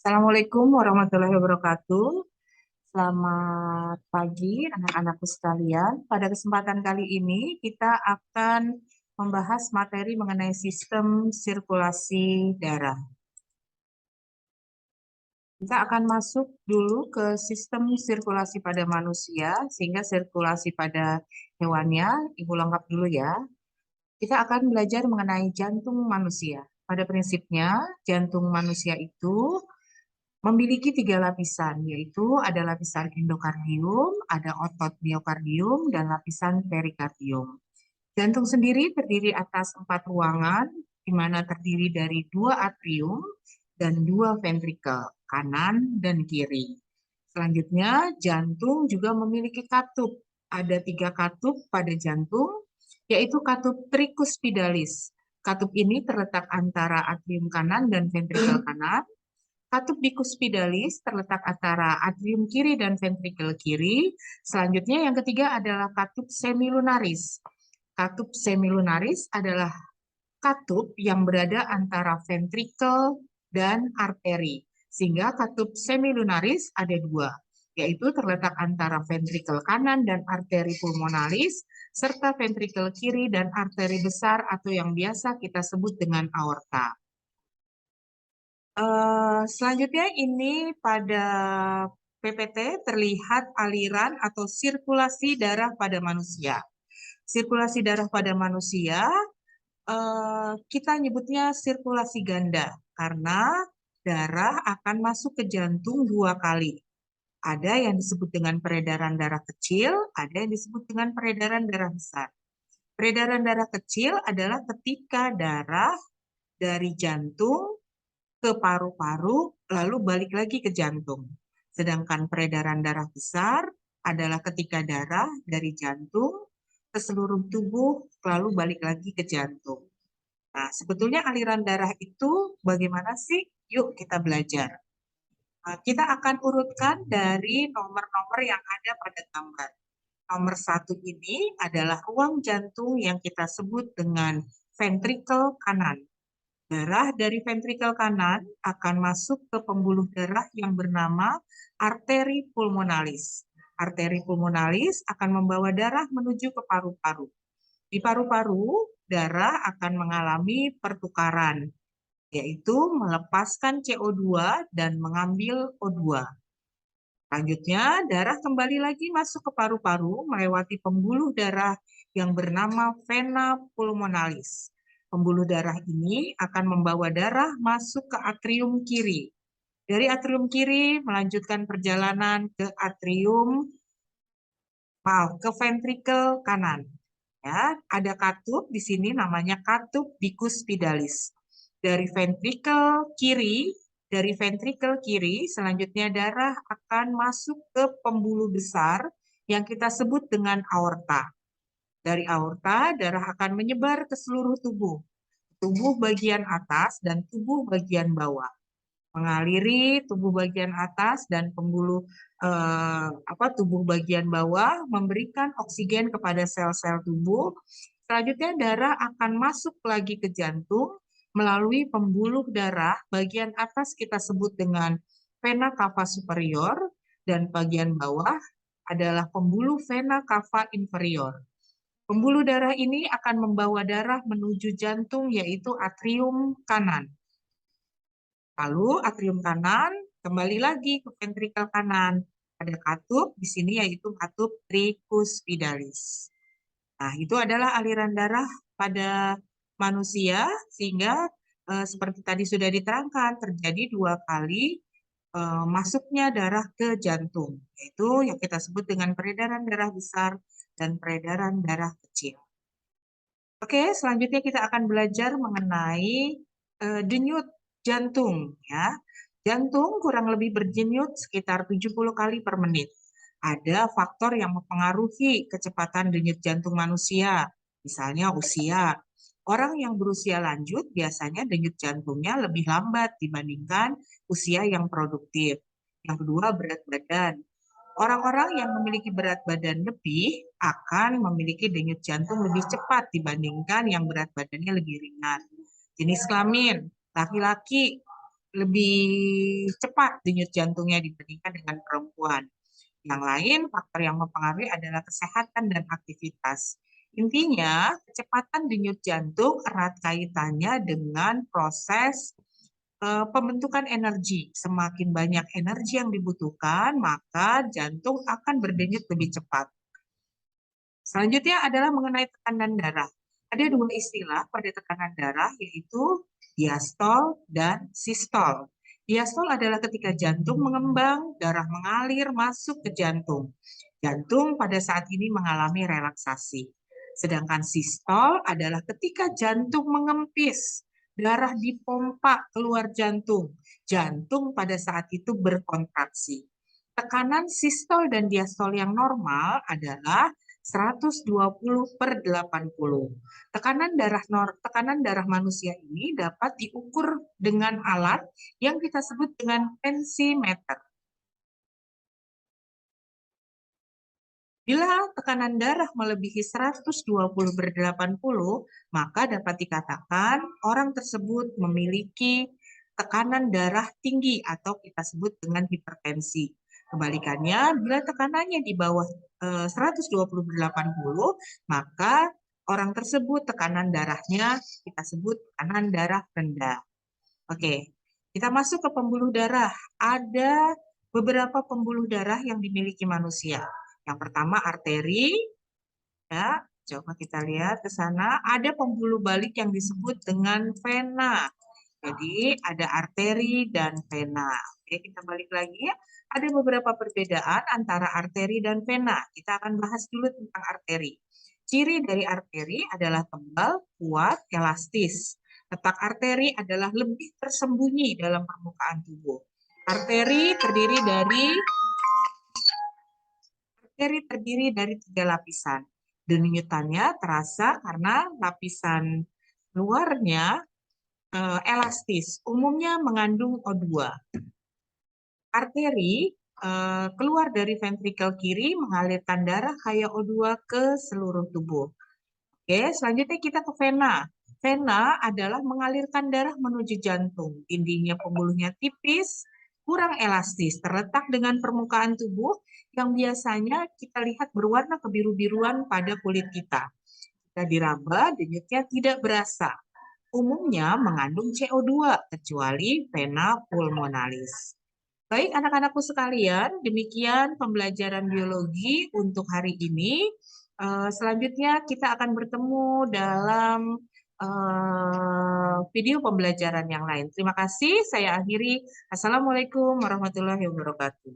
Assalamualaikum warahmatullahi wabarakatuh. Selamat pagi anak-anakku sekalian. Pada kesempatan kali ini kita akan membahas materi mengenai sistem sirkulasi darah. Kita akan masuk dulu ke sistem sirkulasi pada manusia, sehingga sirkulasi pada hewannya, Ibu lengkap dulu ya. Kita akan belajar mengenai jantung manusia. Pada prinsipnya, jantung manusia itu memiliki tiga lapisan, yaitu ada lapisan endokardium, ada otot miokardium, dan lapisan perikardium. Jantung sendiri terdiri atas 4 ruangan, di mana terdiri dari 2 atrium dan 2 ventrikel, kanan dan kiri. Selanjutnya, jantung juga memiliki katup. Ada 3 katup pada jantung, yaitu katup tricuspidalis. Katup ini terletak antara atrium kanan dan ventrikel kanan. Katup bicuspidalis terletak antara atrium kiri dan ventrikel kiri. Selanjutnya yang ketiga adalah katup semilunaris. Katup semilunaris adalah katup yang berada antara ventrikel dan arteri. Sehingga katup semilunaris ada 2, yaitu terletak antara ventrikel kanan dan arteri pulmonalis, serta ventrikel kiri dan arteri besar atau yang biasa kita sebut dengan aorta. Selanjutnya ini pada PPT terlihat aliran atau sirkulasi darah pada manusia. Sirkulasi darah pada manusia kita nyebutnya sirkulasi ganda karena darah akan masuk ke jantung 2 kali. Ada yang disebut dengan peredaran darah kecil, ada yang disebut dengan peredaran darah besar. Peredaran darah kecil adalah ketika darah dari jantung ke paru-paru, lalu balik lagi ke jantung. Sedangkan peredaran darah besar adalah ketika darah dari jantung ke seluruh tubuh, lalu balik lagi ke jantung. Nah, sebetulnya aliran darah itu bagaimana sih? Yuk kita belajar. Kita akan urutkan dari nomor-nomor yang ada pada gambar. Nomor 1 ini adalah ruang jantung yang kita sebut dengan ventrikel kanan. Darah dari ventrikel kanan akan masuk ke pembuluh darah yang bernama arteri pulmonalis. Arteri pulmonalis akan membawa darah menuju ke paru-paru. Di paru-paru, darah akan mengalami pertukaran, yaitu melepaskan CO2 dan mengambil O2. Selanjutnya, darah kembali lagi masuk ke paru-paru melewati pembuluh darah yang bernama vena pulmonalis. Pembuluh darah ini akan membawa darah masuk ke atrium kiri. Dari atrium kiri melanjutkan perjalanan ke ventrikel kanan. Ya, ada katup di sini namanya katup bicuspidalis. Dari ventrikel kiri selanjutnya darah akan masuk ke pembuluh besar yang kita sebut dengan aorta. Dari aorta, darah akan menyebar ke seluruh tubuh bagian atas dan tubuh bagian bawah, mengaliri tubuh bagian atas dan tubuh bagian bawah, memberikan oksigen kepada sel-sel tubuh. Selanjutnya darah akan masuk lagi ke jantung melalui pembuluh darah bagian atas kita sebut dengan vena cava superior dan bagian bawah adalah pembuluh vena cava inferior. Pembuluh darah ini akan membawa darah menuju jantung, yaitu atrium kanan. Lalu atrium kanan kembali lagi ke ventrikel kanan. Ada katup di sini, yaitu katup tricuspidalis. Nah, itu adalah aliran darah pada manusia, sehingga seperti tadi sudah diterangkan, terjadi 2 kali masuknya darah ke jantung, yaitu yang kita sebut dengan peredaran darah besar dan peredaran darah kecil. Oke, selanjutnya kita akan belajar mengenai denyut jantung. Ya. Jantung kurang lebih berdenyut sekitar 70 kali per menit. Ada faktor yang mempengaruhi kecepatan denyut jantung manusia, misalnya usia. Orang yang berusia lanjut biasanya denyut jantungnya lebih lambat dibandingkan usia yang produktif. Yang kedua, berat badan. Orang-orang yang memiliki berat badan lebih akan memiliki denyut jantung lebih cepat dibandingkan yang berat badannya lebih ringan. Jenis kelamin, laki-laki lebih cepat denyut jantungnya dibandingkan dengan perempuan. Yang lain, faktor yang mempengaruhi adalah kesehatan dan aktivitas. Intinya, kecepatan denyut jantung erat kaitannya dengan proses pembentukan energi. Semakin banyak energi yang dibutuhkan, maka jantung akan berdenyut lebih cepat. Selanjutnya adalah mengenai tekanan darah. Ada dua istilah pada tekanan darah, yaitu diastol dan sistol. Diastol adalah ketika jantung mengembang, darah mengalir masuk ke jantung. Jantung pada saat ini mengalami relaksasi. Sedangkan sistol adalah ketika jantung mengempis, darah dipompa keluar jantung. Jantung pada saat itu berkontraksi. Tekanan sistol dan diastol yang normal adalah 120/80. Tekanan darah manusia ini dapat diukur dengan alat yang kita sebut dengan tensimeter. Bila tekanan darah melebihi 120/80, maka dapat dikatakan orang tersebut memiliki tekanan darah tinggi atau kita sebut dengan hipertensi. Kebalikannya, bila tekanannya di bawah 120/80, maka orang tersebut tekanan darahnya kita sebut tekanan darah rendah. Oke, kita masuk ke pembuluh darah. Ada beberapa pembuluh darah yang dimiliki manusia. Yang pertama arteri, ya, coba kita lihat ke sana. Ada pembuluh balik yang disebut dengan vena. Jadi ada arteri dan vena. Oke, kita balik lagi ya. Ada beberapa perbedaan antara arteri dan vena. Kita akan bahas dulu tentang arteri. Ciri dari arteri adalah tebal, kuat, elastis. Letak arteri adalah lebih tersembunyi dalam permukaan tubuh. Arteri terdiri dari 3 lapisan. Denyutannya terasa karena lapisan luarnya elastis, umumnya mengandung O2. Arteri keluar dari ventrikel kiri mengalirkan darah kaya O2 ke seluruh tubuh. Oke, selanjutnya kita ke vena. Vena adalah mengalirkan darah menuju jantung. Dindingnya pembuluhnya tipis, kurang elastis, terletak dengan permukaan tubuh yang biasanya kita lihat berwarna kebiru-biruan pada kulit kita. Jika diraba, denyutnya tidak berasa. Umumnya mengandung CO2, kecuali vena pulmonalis. Baik, anak-anakku sekalian, demikian pembelajaran biologi untuk hari ini. Selanjutnya kita akan bertemu dalam video pembelajaran yang lain. Terima kasih, saya akhiri. Assalamualaikum warahmatullahi wabarakatuh.